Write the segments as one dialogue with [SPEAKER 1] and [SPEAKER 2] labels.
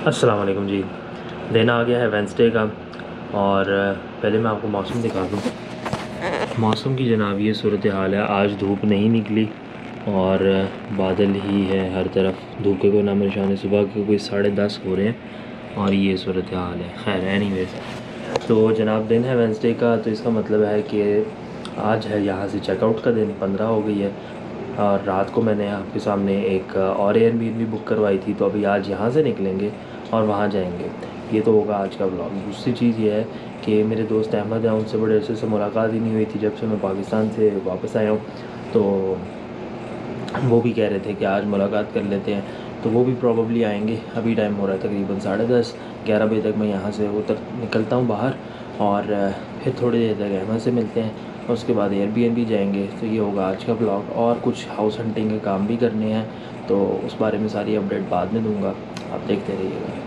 [SPEAKER 1] अस्सलाम वालेकुम जी। दिन आ गया है वेंसडे का और पहले मैं आपको मौसम दिखा दूँ। मौसम की जनाब ये सूरत हाल है। आज धूप नहीं निकली और बादल ही है हर तरफ, धूप के कोई नाम निशान है। सुबह के कोई 10:30 हो रहे हैं और ये सूरत हाल है। खैर एनीवेज, तो जनाब दिन है वेंसडे का, तो इसका मतलब है कि आज है यहाँ से चेकआउट का दिन, 15 हो गई है। और रात को मैंने आपके सामने एक और एयरबीएनबी बुक करवाई थी, तो अभी आज यहाँ से निकलेंगे और वहाँ जाएंगे। ये तो होगा आज का व्लॉग। दूसरी चीज़ ये है कि मेरे दोस्त अहमद हैं, उनसे बड़े अरसे से मुलाकात ही नहीं हुई थी जब से मैं पाकिस्तान से वापस आया हूँ। तो वो भी कह रहे थे कि आज मुलाकात कर लेते हैं, तो वो भी प्रॉबली आएंगे। अभी टाइम हो रहा है तकरीबन 10:30, 11 बजे तक मैं यहाँ से उतर निकलता हूँ बाहर और फिर थोड़ी देर तक अहमद से मिलते हैं और उसके बाद एयरबीएनबी जाएंगे। तो ये होगा आज का ब्लॉग। और कुछ हाउस हंटिंग के काम भी करने हैं, तो उस बारे में सारी अपडेट बाद में दूंगा, आप देखते रहिएगा।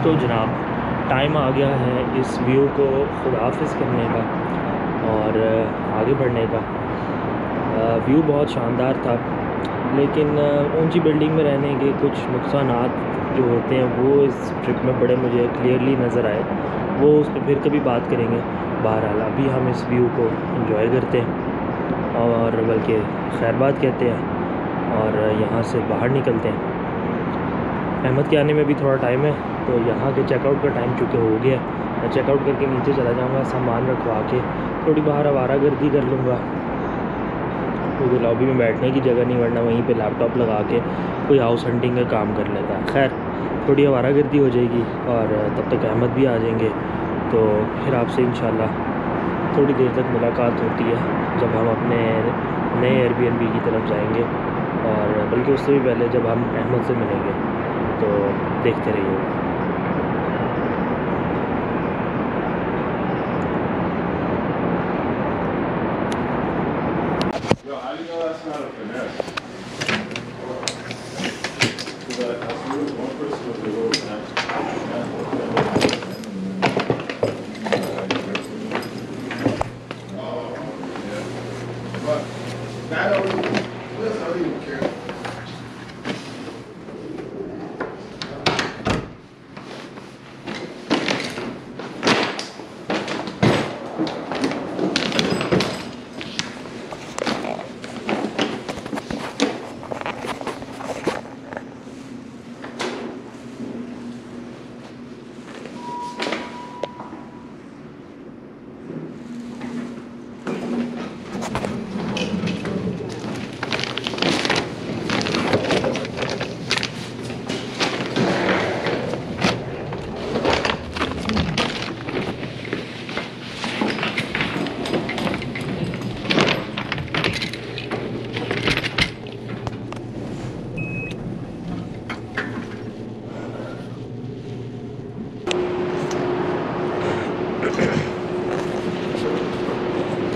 [SPEAKER 1] तो जनाब टाइम आ गया है इस व्यू को खुदाफिज करने का और आगे बढ़ने का। व्यू बहुत शानदार था, लेकिन ऊंची बिल्डिंग में रहने के कुछ नुकसानात जो होते हैं वो इस ट्रिप में बड़े मुझे क्लियरली नज़र आए। वो उस पर फिर कभी बात करेंगे। बहरहाल अभी हम इस व्यू को एंजॉय करते हैं और बल्कि खैर बात कहते हैं और यहाँ से बाहर निकलते हैं। अहमद के आने में भी थोड़ा टाइम है, तो यहाँ के चेकआउट का टाइम चूँकि हो गया, मैं चेकआउट करके नीचे चला जाऊँगा, सामान रखवा के थोड़ी बाहर आवारागर्दी कर लूँगा, क्योंकि लॉबी में बैठने की जगह नहीं, वरना वहीं पे लैपटॉप लगा के कोई हाउस हंटिंग का काम कर लेता है। खैर थोड़ी आवारागर्दी हो जाएगी और तब तक अहमद भी आ जाएंगे, तो फिर आपसे इंशाल्लाह थोड़ी देर तक मुलाकात होती है जब हम अपने नए एयरबीएनबी की तरफ जाएंगे, और बल्कि उससे भी पहले जब हम अहमद से मिलेंगे, तो देखते रहिएगा।
[SPEAKER 2] Yo, how do you know that's not a finesse? One person was a little but that I don't even care.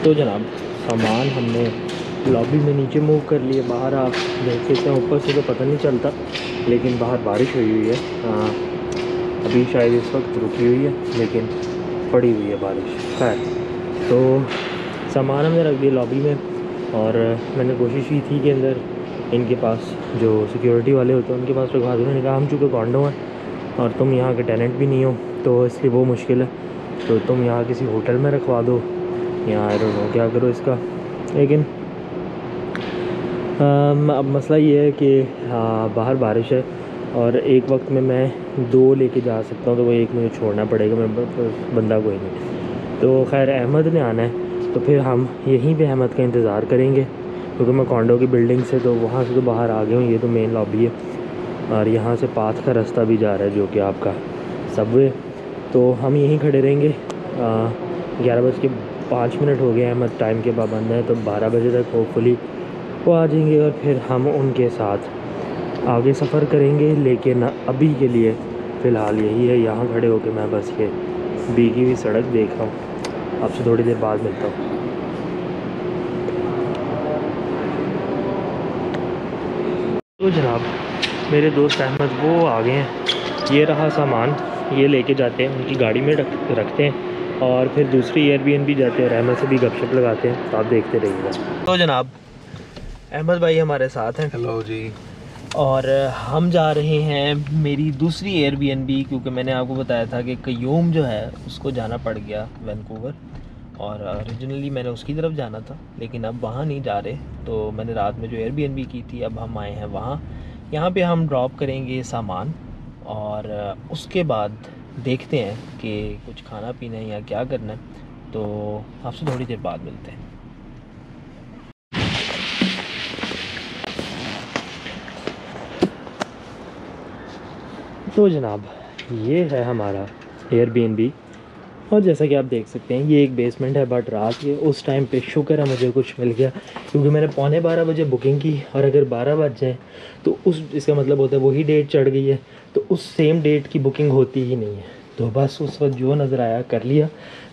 [SPEAKER 1] तो जनाब सामान हमने लॉबी में नीचे मूव कर लिए। बाहर आप देख सकते हैं, ऊपर से तो पता नहीं चलता, लेकिन बाहर बारिश हुई है। अभी शायद इस वक्त रुकी हुई है, लेकिन पड़ी हुई है बारिश। खैर, तो सामान हमने रख दिया लॉबी में, और मैंने कोशिश की थी कि अंदर इनके पास जो सिक्योरिटी वाले होते हैं उनके पास रखवा दूँ। उन्होंने कहा हम चूँकि कॉन्डो हैं और तुम यहाँ के टेनेंट भी नहीं हो, तो इसलिए वो मुश्किल है, तो तुम यहाँ किसी होटल में रखवा दो या आई डोंट नो क्या करो इसका। लेकिन अब मसला ये है कि बाहर बारिश है और एक वक्त में मैं 2 लेके जा सकता हूँ, तो वो एक मुझे छोड़ना पड़ेगा, मेरे बंदा कोई नहीं। तो खैर अहमद ने आना है, तो फिर हम यहीं पे अहमद का इंतज़ार करेंगे, क्योंकि मैं कॉन्डो की बिल्डिंग से तो वहाँ से तो बाहर आ गया हूँ। ये तो मेन लॉबी है और यहाँ से पाथ का रास्ता भी जा रहा है, जो कि आपका सबवे। तो हम यहीं खड़े रहेंगे। 11:05 हो गए। अहमद टाइम के पाबंद है, तो 12 बजे तक होपफुली वो आ जाएंगे और फिर हम उनके साथ आगे सफ़र करेंगे। लेकिन अभी के लिए फ़िलहाल यही है, यहाँ खड़े होकर मैं बस ये भीगी हुई सड़क देख रहा हूँ। आपसे थोड़ी देर बाद मिलता हूँ। तो जनाब मेरे दोस्त अहमद वो आ गए हैं। ये रहा सामान, ये लेके जाते हैं, उनकी गाड़ी में रखते हैं और फिर दूसरी एयरबीएनबी जाते हैं और अहमद से भी गपशप लगाते हैं। तो आप देखते रहिएगा। तो जनाब अहमद भाई हमारे साथ हैं।
[SPEAKER 2] हेलो जी।
[SPEAKER 1] और हम जा रहे हैं मेरी दूसरी एयरबीएनबी, क्योंकि मैंने आपको बताया था कि कयूम जो है उसको जाना पड़ गया वैंकूवर, और ओरिजिनली मैंने उसकी तरफ जाना था, लेकिन अब वहाँ नहीं जा रहे। तो मैंने रात में जो एयरबीएनबी की थी, अब हम आए हैं वहाँ। यहाँ पे हम ड्रॉप करेंगे सामान और उसके बाद देखते हैं कि कुछ खाना पीना है या क्या करना है। तो आपसे थोड़ी देर बाद मिलते हैं। तो जनाब ये है हमारा एयरबीएनबी, और जैसा कि आप देख सकते हैं ये एक बेसमेंट है, बट रात के उस टाइम पे शुक्र है मुझे कुछ मिल गया, क्योंकि मैंने 11:15 बजे बुकिंग की, और अगर 12 बज जाए तो इसका मतलब होता है वही डेट चढ़ गई है, तो उस सेम डेट की बुकिंग होती ही नहीं है। तो बस उस वक्त जो नज़र आया कर लिया,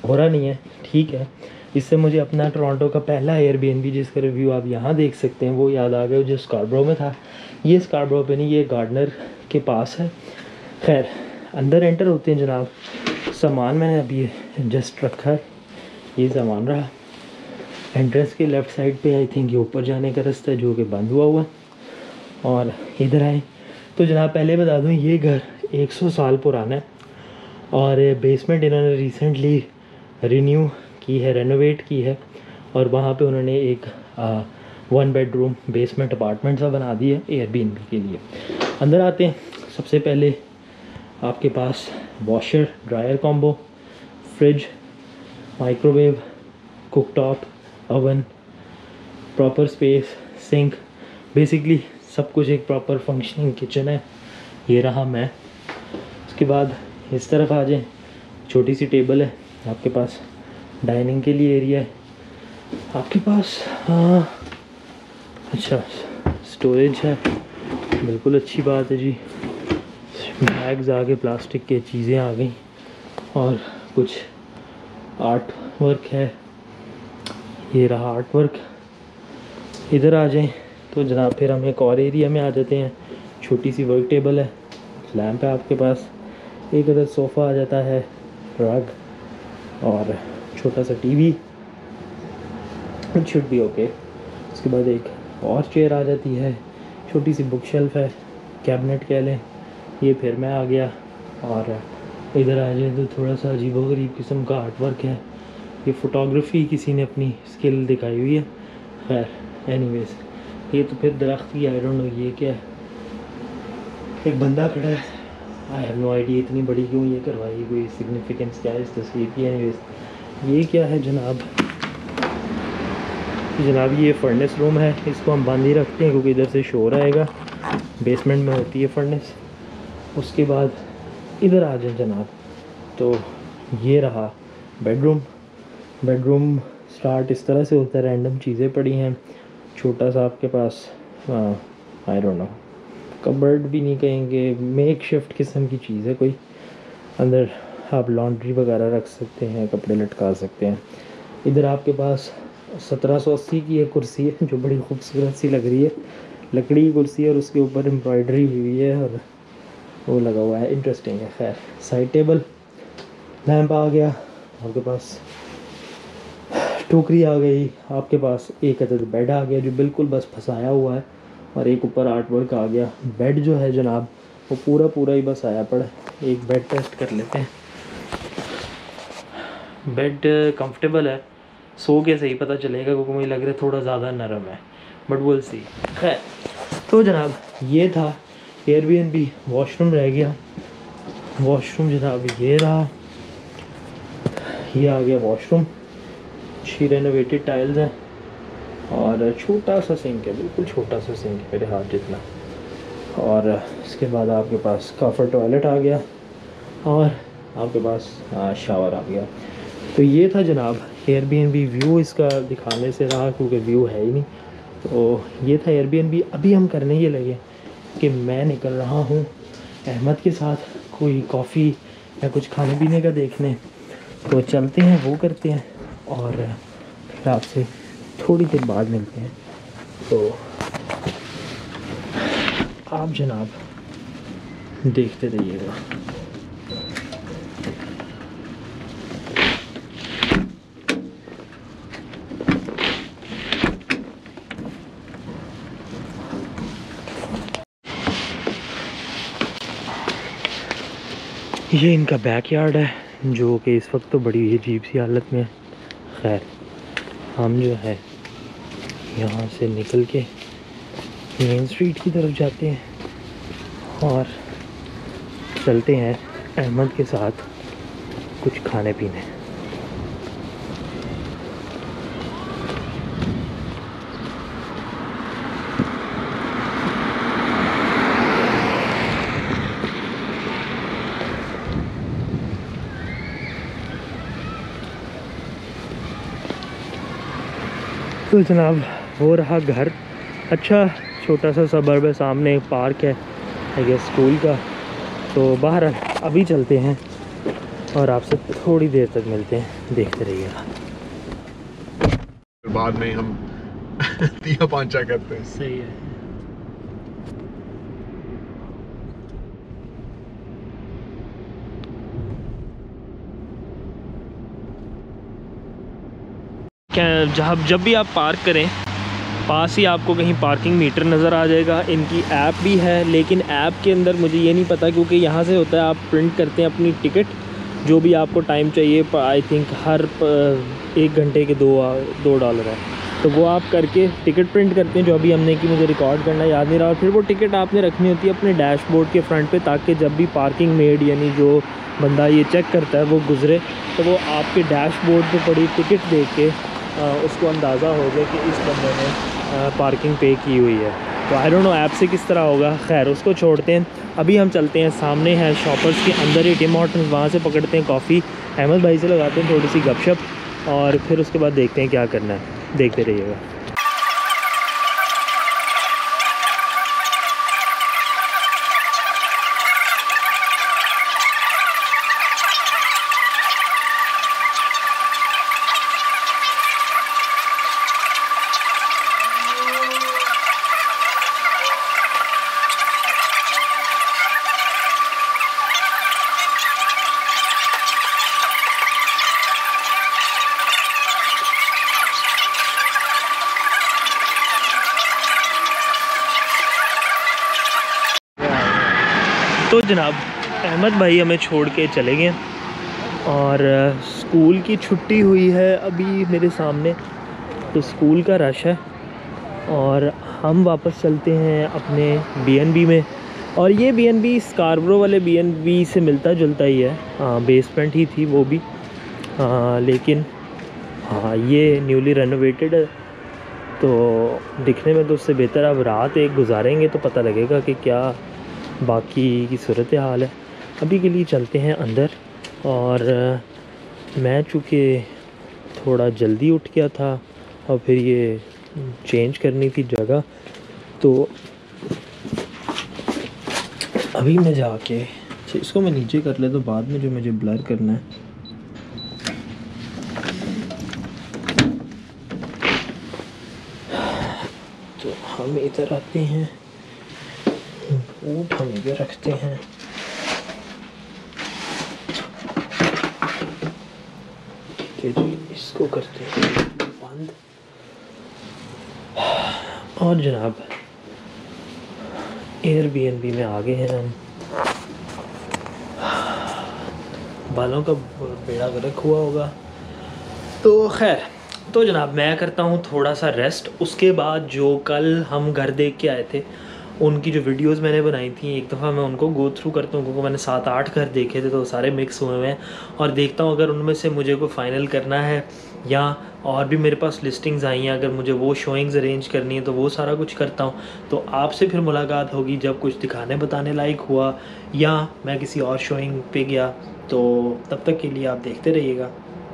[SPEAKER 1] बुरा नहीं है, ठीक है। इससे मुझे अपना टोरंटो का पहला एयरबीएनबी जिसका रिव्यू आप यहाँ देख सकते हैं वो याद आ गया, जो स्कारब्रो में था। ये स्कारब्रो पे नहीं, ये गार्डनर के पास है। खैर अंदर एंटर होते हैं जनाब। सामान मैंने अभी जस्ट रखा है, ये सामान रहा। एंट्रेंस के लेफ़्ट साइड पे आई थिंक ये ऊपर जाने का रास्ता है, जो कि बंद हुआ है। और इधर आए तो जनाब पहले बता दूं ये घर 100 साल पुराना है, और बेसमेंट इन्होंने रिसेंटली रिन्यू की है, रेनोवेट की है, और वहाँ पे उन्होंने एक 1 बेडरूम बेसमेंट अपार्टमेंट सा बना दिया एयरबीएनबी के लिए। अंदर आते हैं। सबसे पहले आपके पास washer dryer combo, fridge, microwave, cooktop, oven, proper space, sink, basically सब कुछ एक प्रॉपर फंक्शनिंग किचन है। ये रहा मैं। उसके बाद इस तरफ आ जाएं, छोटी सी टेबल है आपके पास, डाइनिंग के लिए एरिया है आपके पास। अच्छा स्टोरेज है, बिल्कुल अच्छी बात है जी। बैग्स आ गए, प्लास्टिक के चीज़ें आ गई, और कुछ आर्ट वर्क है। ये रहा आर्ट वर्क। इधर आ जाएं तो जनाब फिर हम एक और एरिया में आ जाते हैं। छोटी सी वर्क टेबल है, लैंप है आपके पास, एक अदर सोफ़ा आ जाता है, रग और छोटा सा TV, it should be okay. उसके बाद एक और चेयर आ जाती है, छोटी सी बुक शेल्फ है, कैबिनेट कह लें। ये फिर मैं आ गया, और इधर आ जाए तो थोड़ा सा अजीबोगरीब किस्म का आर्ट वर्क है। ये फ़ोटोग्राफी किसी ने अपनी स्किल दिखाई हुई है। खैर एनीवेज, ये तो फिर दरख्त की आई डोंट नो ये क्या है। एक बंदा खड़ा है, आई हैव नो आइडिया इतनी बड़ी क्यों ये करवाई, कोई सिग्निफिकेंस क्या है इस तस्वीर की। एनीवेज ये क्या है जनाब? ये फर्नेस रूम है, इसको हम बंद ही रखते हैं क्योंकि इधर से शोर आएगा। बेसमेंट में होती है फर्नेस। उसके बाद इधर आ जाए जनाब, तो ये रहा बेडरूम स्टार्ट इस तरह से होता है, रैंडम चीज़ें पड़ी हैं। छोटा सा आपके पास आई डोंट नो, कबर्ड भी नहीं कहेंगे, मेक शिफ्ट किस्म की चीज़ है कोई। अंदर आप लॉन्ड्री वगैरह रख सकते हैं, कपड़े लटका सकते हैं। इधर आपके पास 1780 की एक कुर्सी है जो बड़ी खूबसूरत सी लग रही है, लकड़ी की कुर्सी है और उसके ऊपर एम्ब्रॉयडरी हुई है और वो लगा हुआ है, इंटरेस्टिंग है। खैर, साइड टेबल लैंप आ गया आपके पास, टोकरी आ गई आपके पास, एक अदद बेड आ गया जो बिल्कुल बस फंसाया हुआ है और एक ऊपर आर्ट वर्क आ गया। बेड जो है जनाब वो पूरा ही बस आया पड़ा। एक बेड टेस्ट कर लेते हैं। बेड कंफर्टेबल है, सो के सही पता चलेगा क्योंकि मुझे लग रहा है थोड़ा ज़्यादा नरम है, बट विल सी। खैर, तो जनाब ये था एयरबीएनबी। वॉशरूम रह गया, वॉशरूम जनाब ये रहा, ये आ गया वॉशरूम। अच्छी रेनोवेटेड टाइल्स हैं और छोटा सा सिंक है, बिल्कुल छोटा सा सिंक है, मेरे हाथ जितना। और इसके बाद आपके पास कॉफर टॉयलेट आ गया और आपके पास शावर आ गया। तो ये था जनाब एयरबीएनबी। व्यू इसका दिखाने से रहा क्योंकि व्यू है ही नहीं। तो ये था एयरबीएनबी। अभी हम करने ये लगे कि मैं निकल रहा हूँ अहमद के साथ कोई कॉफ़ी या कुछ खाने पीने का देखने। तो चलते हैं, वो करते हैं और फिर आपसे थोड़ी देर बाद मिलते हैं। तो आप जनाब देखते रहिएगा। ये इनका बैकयार्ड है जो कि इस वक्त तो बड़ी अजीब सी हालत में है। खैर, हम जो है यहाँ से निकल के मेन स्ट्रीट की तरफ जाते हैं और चलते हैं अहमद के साथ कुछ खाने पीने। तो जनाब वो रहा घर। अच्छा छोटा सा सबर्ब है, सामने एक पार्क है आई गेस स्कूल का। तो बाहर अभी चलते हैं और आपसे थोड़ी देर तक मिलते हैं, देखते रहिएगा।
[SPEAKER 2] बाद में हम दिया पांचा करते हैं।
[SPEAKER 1] सही है। जब भी आप पार्क करें पास ही आपको कहीं पार्किंग मीटर नज़र आ जाएगा। इनकी ऐप भी है, लेकिन ऐप के अंदर मुझे ये नहीं पता क्योंकि यहाँ से होता है आप प्रिंट करते हैं अपनी टिकट, जो भी आपको टाइम चाहिए। आई थिंक हर 1 घंटे के $2 है, तो वो आप करके टिकट प्रिंट करते हैं। जो अभी हमने की, मुझे रिकॉर्ड करना याद नहीं रहा। और फिर वो टिकट आपने रखनी होती है अपने डैशबोर्ड के फ्रंट पे, ताकि जब भी पार्किंग मेड यानी जो बंदा ये चेक करता है वो गुज़रे तो वो आपके डैशबोर्ड पे पड़ी टिकट देख के उसको अंदाज़ा हो जाए कि इस बंदे ने पार्किंग पे की हुई है। तो आई डोंट नो ऐप से किस तरह होगा। खैर उसको छोड़ते हैं, अभी हम चलते हैं सामने है शॉपर्स के अंदर ही टिम हॉर्टन्स, वहाँ से पकड़ते हैं कॉफ़ी, अहमद भाई से लगाते हैं थोड़ी सी गपशप और फिर उसके बाद देखते हैं क्या करना है। देखते रहिएगा। तो जनाब अहमद भाई हमें छोड़ के चले गए और स्कूल की छुट्टी हुई है अभी मेरे सामने, तो स्कूल का रश है और हम वापस चलते हैं अपने बीएनबी में। और ये बीएनबी स्कारब्रो वाले बीएनबी से मिलता जुलता ही है, बेसमेंट ही थी वो भी, लेकिन हाँ ये न्यूली रेनोवेटेड है तो दिखने में तो उससे बेहतर। अब रात एक गुजारेंगे तो पता लगेगा कि क्या बाकी की सूरत हाल है। अभी के लिए चलते हैं अंदर। और मैं चूँकि थोड़ा जल्दी उठ गया था और फिर ये चेंज करनी थी जगह, तो अभी मैं जाके अच्छा, इसको मैं नीचे कर ले तो बाद में जो मुझे ब्लर करना है। तो हम इधर आते हैं, ऊँट हम इधर रखते हैं। ठीक है जी, इसको करते हैं बंद। और जनाब एयरबीएनबी में आ गए हैं हम। बालों का बेड़ा गर्क हुआ होगा। तो खैर, तो जनाब मैं करता हूँ थोड़ा सा रेस्ट। उसके बाद जो कल हम घर देख के आए थे, उनकी जो वीडियोस मैंने बनाई थी, एक दफ़ा मैं उनको गो थ्रू करता हूँ, क्योंकि मैंने 7-8 घर देखे थे तो सारे मिक्स हुए हुए हैं। और देखता हूँ अगर उनमें से मुझे को फ़ाइनल करना है या और भी मेरे पास लिस्टिंग्स आई हैं, अगर मुझे वो शोइंग्स अरेंज करनी है तो वो सारा कुछ करता हूँ। तो आपसे फिर मुलाकात होगी जब कुछ दिखाने बताने लायक हुआ या मैं किसी और शोइंग पे गया। तो तब तक के लिए आप देखते रहिएगा,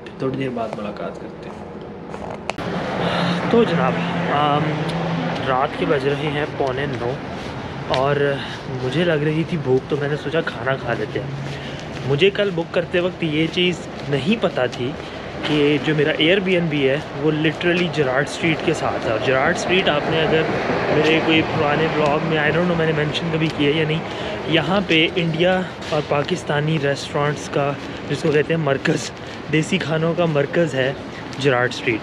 [SPEAKER 1] फिर थोड़ी देर बाद मुलाकात करते हैं। तो जनाब रात के बज रहे हैं 8:45 और मुझे लग रही थी भूख, तो मैंने सोचा खाना खा लेते हैं। मुझे कल बुक करते वक्त ये चीज़ नहीं पता थी कि जो मेरा एयरबीएनबी है वो लिटरली जेरार्ड स्ट्रीट के साथ है। और जेरार्ड स्ट्रीट आपने अगर मेरे कोई पुराने ब्लॉग में, आई डोंट नो मैंने मेंशन कभी किया या नहीं, यहाँ पे इंडिया और पाकिस्तानी रेस्टोरेंट्स का, जिसको कहते हैं मरकज़, देसी खानों का मरकज़ है जेरार्ड स्ट्रीट।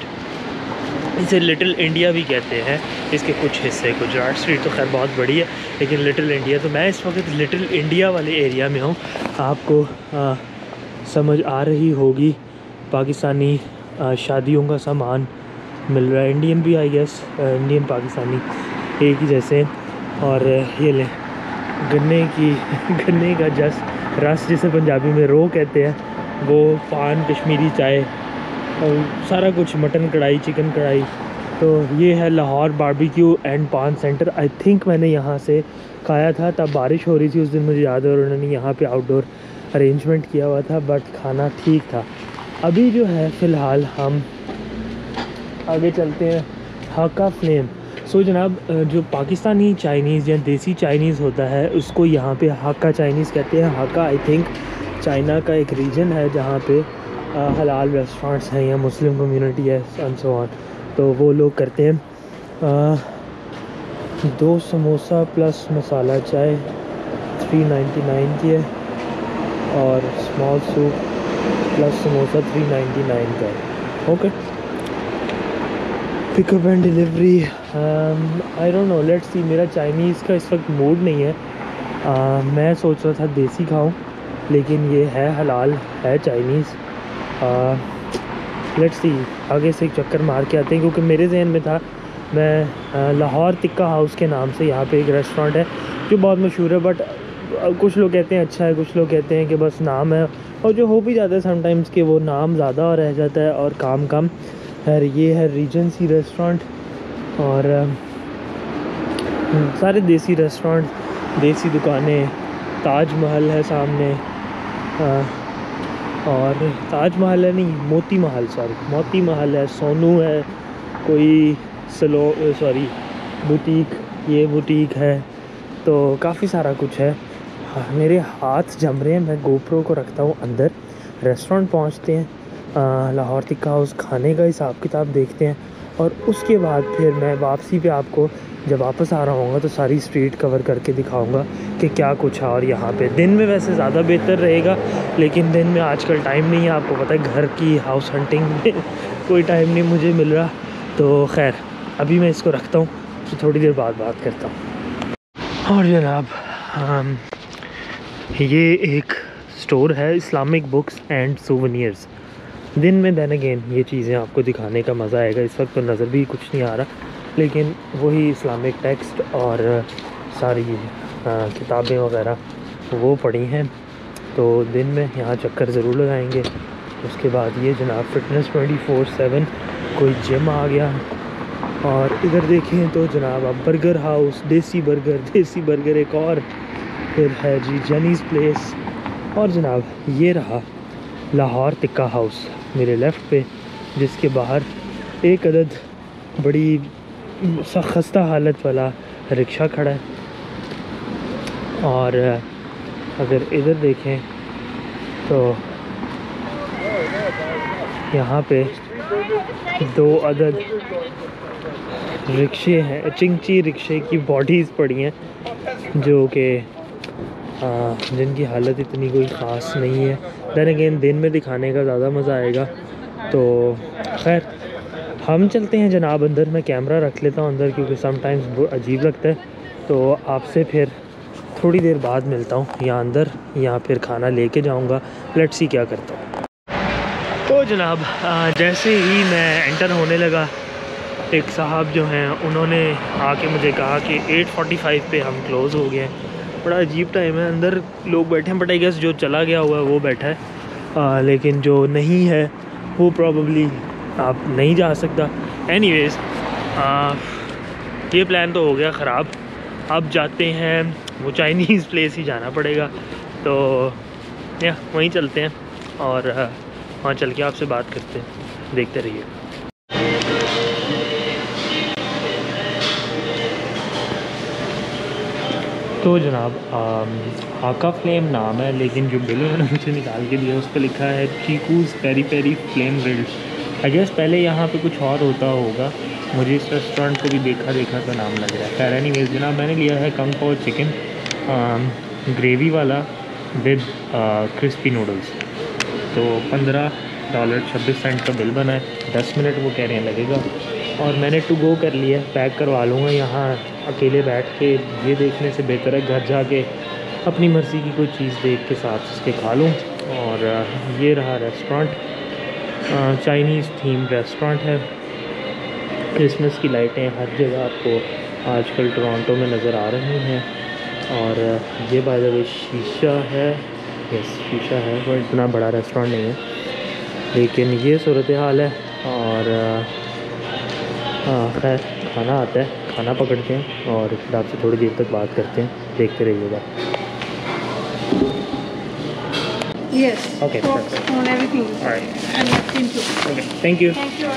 [SPEAKER 1] इसे लिटिल इंडिया भी कहते हैं इसके कुछ हिस्से को। जेरार्ड स्ट्रीट तो खैर बहुत बड़ी है, लेकिन लिटिल इंडिया, तो मैं इस वक्त लिटिल इंडिया वाले एरिया में हूँ। आपको समझ आ रही होगी, पाकिस्तानी शादियों का सामान मिल रहा है, इंडियन भी आई गेस, इंडियन पाकिस्तानी एक ही जैसे। और ये लें गन्ने का रस जिसे पंजाबी में रो कहते हैं, वो, पान, कश्मीरी चाय और सारा कुछ, मटन कढ़ाई, चिकन कढ़ाई। तो ये है लाहौर बारबेक्यू एंड पान सेंटर। आई थिंक मैंने यहाँ से खाया था, तब बारिश हो रही थी उस दिन, मुझे याद है, और उन्होंने यहाँ पे आउटडोर अरेंजमेंट किया हुआ था, बट खाना ठीक था। अभी जो है फ़िलहाल हम आगे चलते हैं हाका फ्लेम। सो जनाब जो पाकिस्तानी चाइनीज़ या देसी चाइनीज़ होता है उसको यहाँ पे हाका चाइनीज़ कहते हैं। हाका आई थिंक चाइना का एक रीजन है जहाँ पे हलाल रेस्टोरेंट्स हैं या मुस्लिम कम्युनिटी है एंड सो ऑन, तो वो लोग करते हैं। 2 समोसा प्लस मसाला चाय 399 की है, और स्मॉल सूप प्लस समोसा 399 का है। Okay, pickup and delivery, I don't know, let's see. मेरा चाइनीज़ का इस वक्त मूड नहीं है। मैं सोच रहा था देसी खाऊं, लेकिन ये है हलाल है चाइनीज़। लेट्स सी, आगे से एक चक्कर मार के आते हैं, क्योंकि मेरे जहन में था, मैं लाहौर टिक्का हाउस के नाम से यहाँ पे एक रेस्टोरेंट है जो बहुत मशहूर है, बट कुछ लोग कहते हैं अच्छा है, कुछ लोग कहते हैं कि बस नाम है, और जो हो भी जाता है समटाइम्स कि वो नाम ज़्यादा रह जाता है और काम कम है। ये है रीजेंसी रेस्टोरेंट, और सारे देसी रेस्टोरेंट, देसी दुकानें, ताजमहल है सामने, और ताजमहल है नहीं, मोती महल, सॉरी, मोती महल है, सोनू है, कोई बुटीक, ये बुटीक है, तो काफ़ी सारा कुछ है। मेरे हाथ जम रहे हैं, मैं गोप्रो को रखता हूँ अंदर। रेस्टोरेंट पहुँचते हैं, लाहौर टिक्का हाउस खाने का हिसाब किताब देखते हैं, और उसके बाद फिर मैं वापसी पे आपको जब वापस आ रहा हूँगा तो सारी स्ट्रीट कवर करके दिखाऊंगा कि क्या कुछ है। और यहाँ पे दिन में वैसे ज़्यादा बेहतर रहेगा, लेकिन दिन में आजकल टाइम नहीं है, आपको पता है घर की हाउस हंटिंग में कोई टाइम नहीं मुझे मिल रहा। तो खैर अभी मैं इसको रखता हूँ, तो थोड़ी देर बाद बात करता हूँ। और जनाब ये एक स्टोर है, इस्लामिक बुक्स एंड सोवेनियर्स। दिन में देन अगेन ये चीज़ें आपको दिखाने का मज़ा आएगा। इस वक्त तो नज़र भी कुछ नहीं आ रहा, लेकिन वही इस्लामिक टेक्स्ट और सारी किताबें वगैरह वो पढ़ी हैं, तो दिन में यहाँ चक्कर ज़रूर लगाएंगे। उसके बाद ये जनाब फिटनेस 24/7 कोई जिम आ गया। और इधर देखें तो जनाब आप बर्गर हाउस, देसी बर्गर एक और, फिर है जी जेनीज़ प्लेस, और जनाब ये रहा लाहौर टिक्का हाउस मेरे लेफ़्ट पे, जिसके बाहर एक अदद बड़ी खस्ता हालत वाला रिक्शा खड़ा है। और अगर इधर देखें तो यहाँ पे 2 अदद रिक्शे हैं, चिंगची रिक्शे की बॉडीज़ पड़ी हैं जो कि जिनकी हालत इतनी कोई ख़ास नहीं है। दैन अगेन दिन में दिखाने का ज़्यादा मज़ा आएगा। तो खैर हम चलते हैं जनाब अंदर। मैं कैमरा रख लेता हूँ अंदर क्योंकि समटाइम्स अजीब लगता है। तो आपसे फिर थोड़ी देर बाद मिलता हूँ यहाँ अंदर, या फिर खाना लेके जाऊँगा। लेट्स सी क्या करता हूँ। तो जनाब जैसे ही मैं एंटर होने लगा, एक साहब जो हैं उन्होंने आके मुझे कहा कि 8:45 पे हम क्लोज़ हो गए हैं। बड़ा अजीब टाइम है, अंदर लोग बैठे हैं, बट आई गेस जो चला गया हुआ है वो बैठा है, लेकिन जो नहीं है वो प्रॉब्ली आप नहीं जा सकता। एनीवेज़ ये प्लान तो हो गया ख़राब। अब जाते हैं, वो चाइनीज़ प्लेस ही जाना पड़ेगा। तो या वहीं चलते हैं और वहाँ चल के आपसे बात करते हैं। देखते रहिए। तो जनाब आका फ्लेम नाम है, लेकिन जो बिल उन्होंने मुझे निकाल के दिया उस पर लिखा है चीकूज़ peri peri flame grilled. I guess पहले यहाँ पे कुछ और होता होगा, मुझे इस रेस्टोरेंट को भी देखा देखा तो नाम लग रहा है। खैर एनीवेज़ जनाब मैंने लिया है कंग पाओ चिकन ग्रेवी वाला विद क्रिस्पी नूडल्स। तो $15.26 का बिल बना है। 10 मिनट वो कह रहे हैं लगेगा, और मैंने टू गो कर लिया, पैक करवा लूँगा। यहाँ अकेले बैठ के ये देखने से बेहतर है घर जाके अपनी मर्ज़ी की कोई चीज़ देख के साथ उसके खा लूँ। और ये रहा रेस्टोरेंट, चाइनीज़ थीम रेस्टोरेंट है। क्रिसमस की लाइटें हर जगह आपको आजकल टोरंटो में नज़र आ रही हैं। और ये बाय द वे शीशा है, यस शीशा है, पर इतना बड़ा रेस्टोरेंट नहीं है, लेकिन ये सूरत हाल है। और खैर खाना आता है, खाना पकड़ते हैं और फिर आपसे थोड़ी देर तक बात करते हैं। देखते रहिएगा।
[SPEAKER 3] Yes.
[SPEAKER 1] Okay,
[SPEAKER 3] Fork,
[SPEAKER 1] perfect.
[SPEAKER 3] spoon, everything.
[SPEAKER 1] All right.
[SPEAKER 3] And napkin too.
[SPEAKER 1] Okay, thank you.
[SPEAKER 3] Thank you.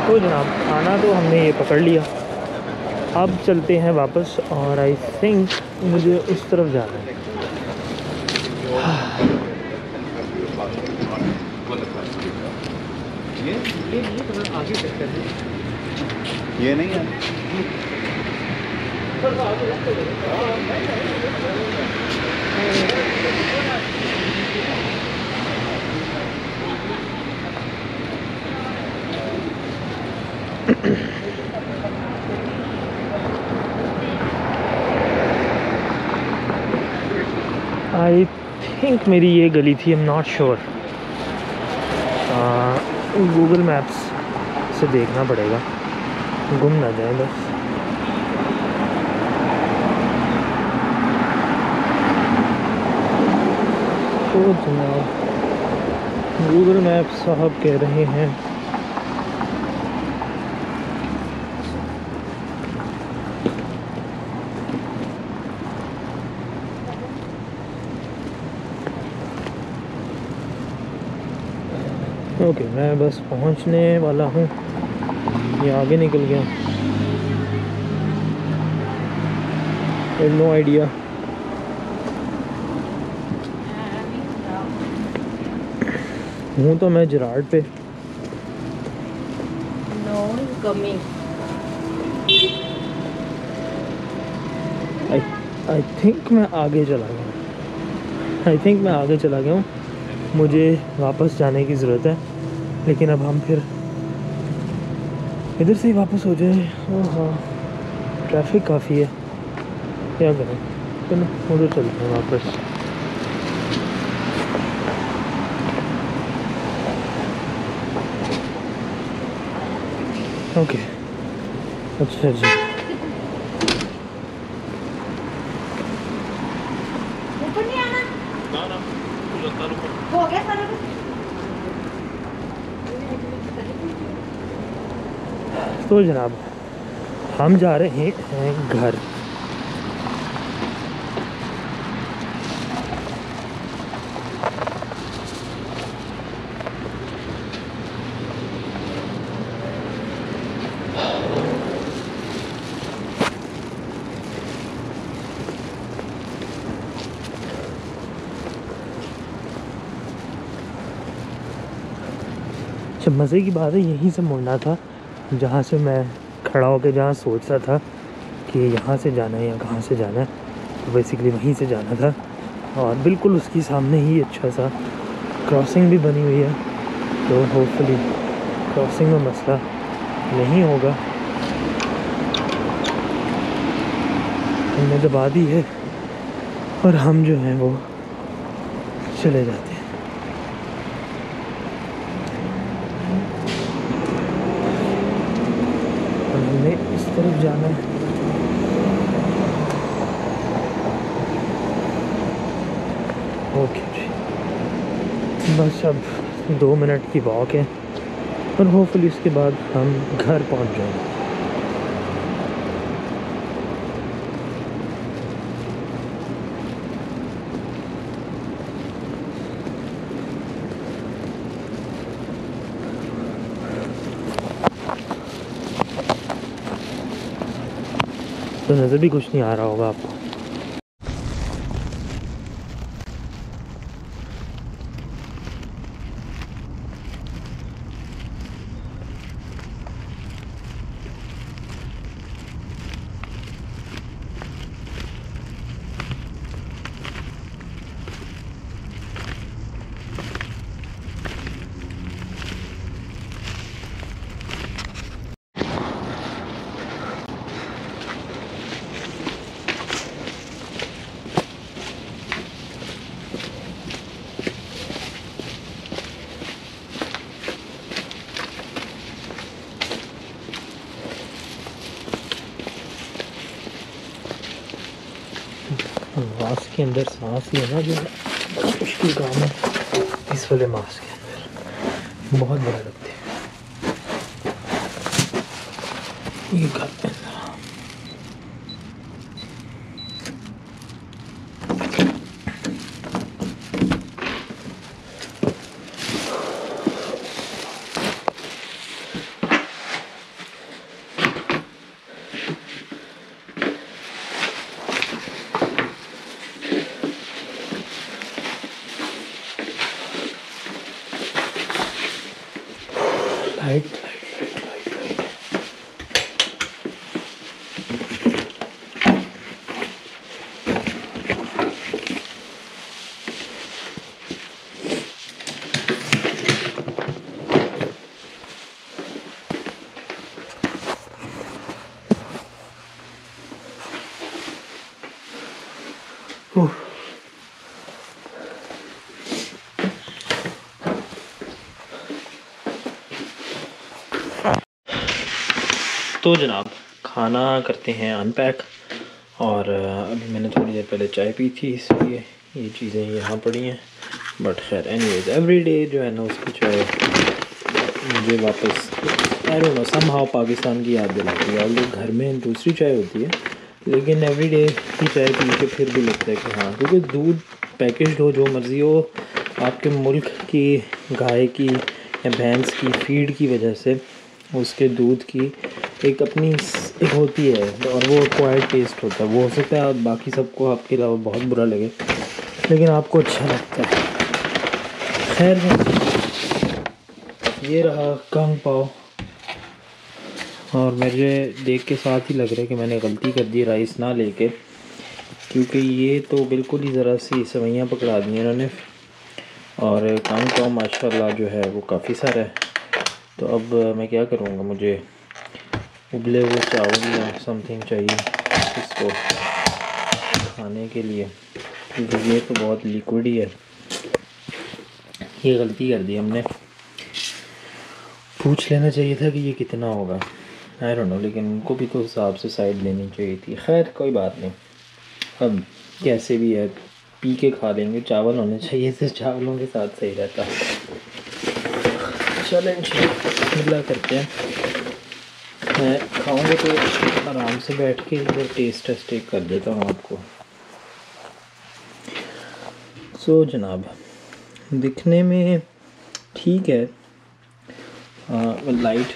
[SPEAKER 1] तो जनाब खाना तो हमने ये पकड़ लिया, अब चलते हैं वापस। और आई थिंक मुझे उस तरफ जाना है।
[SPEAKER 2] ये नहीं है।
[SPEAKER 1] आई थिंक मेरी ये गली थी, I am not sure. Google maps से देखना पड़ेगा, गुम ना जाए बस। तो जनाब गूगल मैप्स साहब कह रहे हैं ओके मैं बस पहुंचने वाला हूँ, ये आगे निकल गया। No idea. हूँ तो मैं जराड पे।
[SPEAKER 3] No, coming.
[SPEAKER 1] आई थिंक मैं आगे चला गया हूँ। मुझे वापस जाने की ज़रूरत है, लेकिन अब हम फिर इधर से ही वापस हो जाए। हाँ ट्रैफिक काफ़ी है, क्या करें, चलो उधर चलते हैं वापस। ओके अच्छा जी।
[SPEAKER 3] ऊपर नहीं आना? हो गया सारा कुछ?
[SPEAKER 1] तो जनाब हम जा रहे हैं घर। अच्छा, मज़े की बात है, यहीं से मुड़ना था जहाँ से मैं खड़ा होकर जहाँ सोच रहा था कि यहाँ से जाना है या कहाँ से जाना है, तो बेसिकली वहीं से जाना था। और बिल्कुल उसके सामने ही अच्छा सा क्रॉसिंग भी बनी हुई है, तो होपफुली क्रॉसिंग में मसला नहीं होगा। हमने दबा दी है और हम जो हैं वो चले जाते हैं। और हमें इस तरफ जाना है। ओके जी, बस अब 2 मिनट की वॉक है और होपफुली उसके बाद हम घर पहुंच जाएंगे। तो नज़र भी कुछ नहीं आ रहा होगा आपको। मास्क के अंदर सांस लेना जो मुश्किल काम है, इस वाले मास्क के अंदर बहुत बुरा लगता है। ये करते हैं लाइट लाइट लाइट लाइट। तो जनाब, खाना करते हैं अनपैक। और अभी मैंने थोड़ी देर पहले चाय पी थी, इसलिए ये चीज़ें यहाँ पड़ी हैं। बट खैर एनीवेज, एवरी डे जो है ना उसकी चाय मुझे वापस I don't know somehow Pakistan की याद दिलाती है। ऑल्दो घर में दूसरी चाय होती है, लेकिन एवरी डे की चाय पी के फिर भी लगता है कि हाँ, क्योंकि दूध पैकेज्ड हो, जो मर्ज़ी हो, आपके मुल्क की गाय की या भैंस की फीड की वजह से उसके दूध की एक अपनी एक होती है और वो क्वाइट टेस्ट होता है। वो हो सकता है बाकी सबको आपके अलावा बहुत बुरा लगे, लेकिन आपको अच्छा लगता है। खैर, ये रहा कंग पाव। और मुझे देख के साथ ही लग रहा है कि मैंने गलती कर दी राइस ना लेके, क्योंकि ये तो बिल्कुल ही ज़रा सी सवैयाँ पकड़ा दी इन्होंने। और कंग पाव माशाल्लाह जो है वो काफ़ी सारा है। तो अब मैं क्या करूँगा, मुझे उबले हुए चावल या समथिंग चाहिए इसको खाने के लिए, क्योंकि ये तो बहुत लिक्विड ही है। ये गलती कर दी हमने, पूछ लेना चाहिए था कि ये कितना होगा। आई डोंट नो, लेकिन उनको भी तो हिसाब से साइड लेनी चाहिए थी। खैर कोई बात नहीं, अब कैसे भी है पी के खा लेंगे। चावल होने चाहिए थे, चावलों के साथ सही रहता। चलें मिला करते हैं। मैं खाऊंगा तो आराम से बैठ के इधर टेस्ट टेस्ट कर देता हूँ आपको। सो जनाब, दिखने में ठीक है, लाइट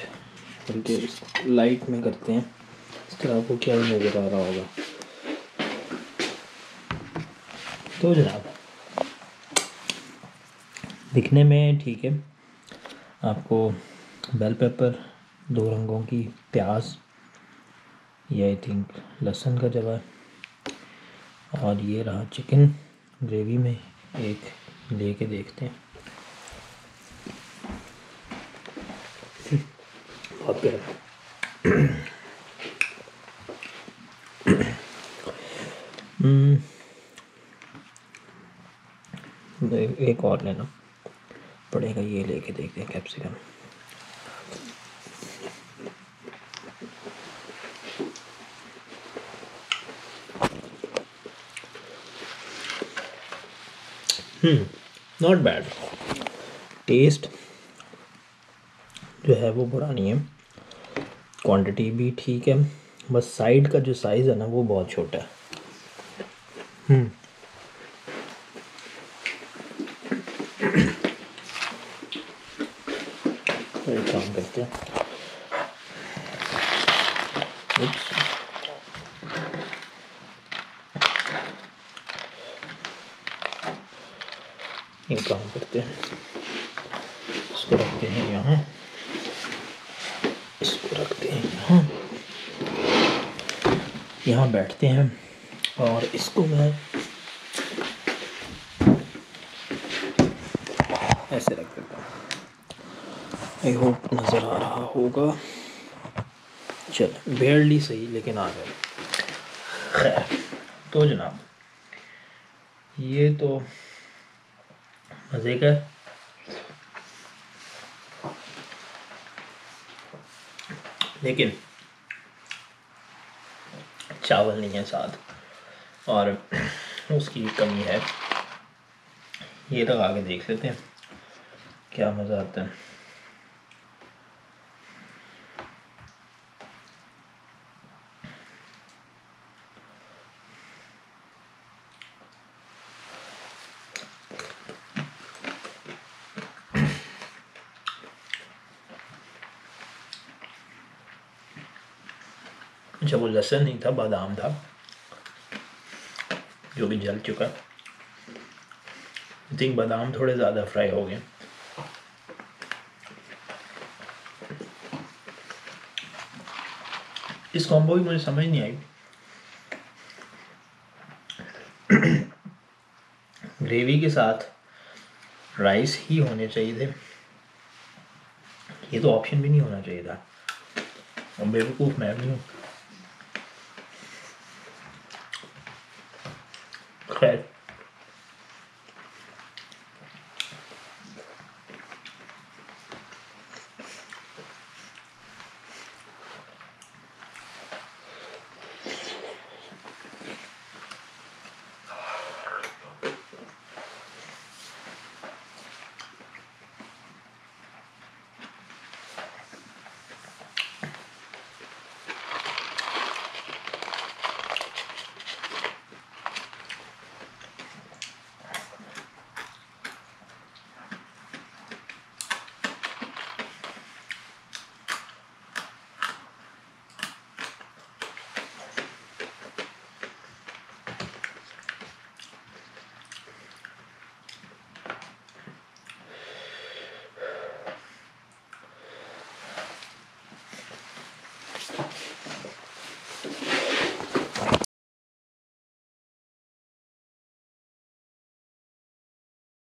[SPEAKER 1] बल्कि लाइट में करते हैं। इस तरह आपको क्या नज़र आ रहा होगा। तो जनाब, दिखने में ठीक है, आपको बेल पेपर, 2 रंगों की प्याज, ये आई थिंक लहसुन का जवा, और ये रहा चिकन ग्रेवी में। एक लेके देखते हैं। बहुत प्यारा। एक और लेना पड़ेगा, ये लेके देखते हैं कैप्सिकम। Not bad. टेस्ट जो है वो बुरा नहीं है, क्वांटिटी भी ठीक है, बस साइड का जो साइज़ है ना वो बहुत छोटा है। तो एक काम करते हैं, एक काम करते हैं, इसको रखते हैं यहाँ, इसको रखते हैं यहाँ, यहाँ बैठते हैं और इसको मैं ऐसे रख देता हूँ। आई होप नज़र आ रहा होगा। चल बेयरली सही, लेकिन आ गए। खैर तो जनाब, ये तो मज़े का, लेकिन चावल नहीं है साथ और उसकी कमी है। ये तक आगे देख लेते हैं क्या मज़ा आता है। अच्छा वो लहसुन नहीं था, बादाम था, जो भी जल चुका। आई थिंक बादाम थोड़े ज़्यादा फ्राई हो गए। इस कॉम्बो की मुझे समझ नहीं आई। ग्रेवी के साथ राइस ही होने चाहिए थे, ये तो ऑप्शन भी नहीं होना चाहिए था। और बेवकूफ़ मैं भी हूँ। खैर